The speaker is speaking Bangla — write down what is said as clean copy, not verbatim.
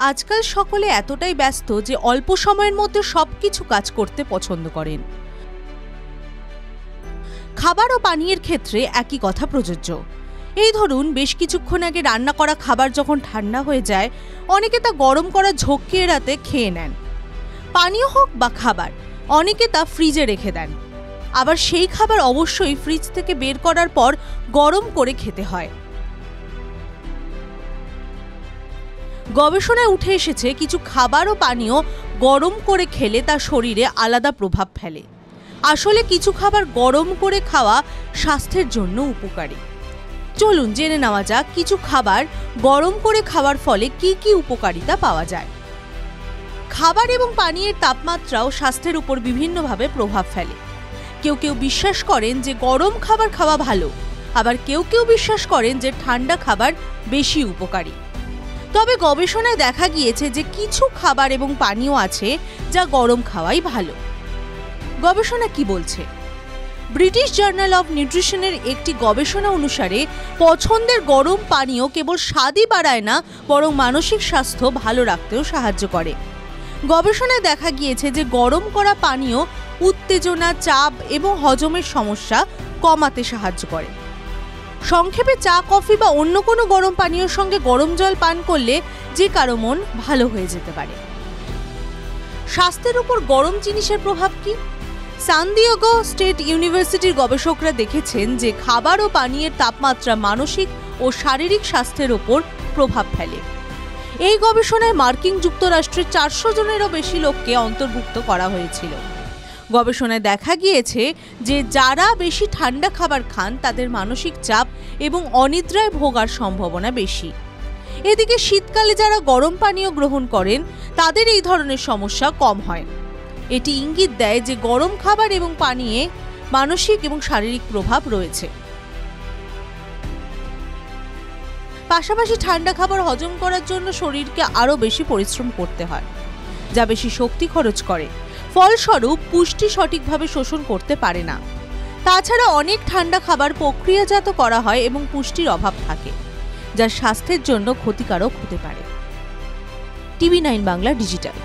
আজকাল সকলে এতটাই ব্যস্ত যে অল্প সময়ের মধ্যে সবকিছু কাজ করতে পছন্দ করেন। খাবার ও পানীয়ের ক্ষেত্রে একই কথা প্রযোজ্য। এই ধরুন, বেশ কিছুক্ষণ আগে রান্না করা খাবার যখন ঠান্ডা হয়ে যায়, অনেকে তা গরম করা ঝক্কি এড়াতে খেয়ে নেন। পানীয় হোক বা খাবার, অনেকে তা ফ্রিজে রেখে দেন। আবার সেই খাবার অবশ্যই ফ্রিজ থেকে বের করার পর গরম করে খেতে হয়। গবেষণায় উঠে এসেছে, কিছু খাবার ও পানীয় গরম করে খেলে তা শরীরে আলাদা প্রভাব ফেলে। আসলে কিছু খাবার গরম করে খাওয়া স্বাস্থ্যের জন্য উপকারী। চলুন জেনে নেওয়া যাক কিছু খাবার গরম করে খাওয়ার ফলে কি কি উপকারিতা পাওয়া যায়। খাবার এবং পানীয়ের তাপমাত্রাও স্বাস্থ্যের উপর বিভিন্নভাবে প্রভাব ফেলে। কেউ কেউ বিশ্বাস করেন যে গরম খাবার খাওয়া ভালো, আবার কেউ কেউ বিশ্বাস করেন যে ঠান্ডা খাবার বেশি উপকারী। তবে গবেষণায় দেখা গিয়েছে যে কিছু খাবার এবং পানীয় আছে যা গরম খাওয়াই ভালো। গবেষণা কি বলছে? ব্রিটিশ জার্নাল অফ নিউট্রিশনের একটি গবেষণা অনুসারে পছন্দের গরম পানীয় কেবল স্বাদই বাড়ায় না, বরং মানসিক স্বাস্থ্য ভালো রাখতেও সাহায্য করে। গবেষণায় দেখা গিয়েছে যে গরম করা পানীয় উত্তেজনা, চাপ এবং হজমের সমস্যা কমাতে সাহায্য করে। সংক্ষেপে, চা, কফি বা অন্য কোনো গরম পানীয়ের সঙ্গে গরম জল পান করলে যে কারো মন ভালো হয়ে যেতে পারে। স্বাস্থ্যের উপর গরম জিনিসের প্রভাব কি? সান দিয়েগো স্টেট ইউনিভার্সিটির গবেষকরা দেখেছেন যে খাবার ও পানীয়ের তাপমাত্রা মানসিক ও শারীরিক স্বাস্থ্যের উপর প্রভাব ফেলে। এই গবেষণায় মার্কিন যুক্তরাষ্ট্রের 400 জনেরও বেশি লোককে অন্তর্ভুক্ত করা হয়েছিল। গবেষণায় দেখা গিয়েছে যে যারা বেশি ঠান্ডা খাবার খান তাদের মানসিক চাপ এবং অনিদ্রায় ভোগার সম্ভাবনা বেশি। এদিকে শীতকালে যারা গরম পানীয় গ্রহণ করেন তাদের এই ধরনের সমস্যা কম হয়। এটি ইঙ্গিত দেয় যে গরম খাবার এবং পানীয়ে মানসিক এবং শারীরিক প্রভাব রয়েছে। পাশাপাশি ঠান্ডা খাবার হজম করার জন্য শরীরকে আরও বেশি পরিশ্রম করতে হয়, যা বেশি শক্তি খরচ করে। ফলস্বরূপ পুষ্টি সঠিকভাবে শোষণ করতে পারে না। তাছাড়া অনেক ঠান্ডা খাবার প্রক্রিয়াজাত করা হয় এবং পুষ্টির অভাব থাকে, যা স্বাস্থ্যের জন্য ক্ষতিকারক হতে পারে। টিভি9 বাংলা ডিজিটাল।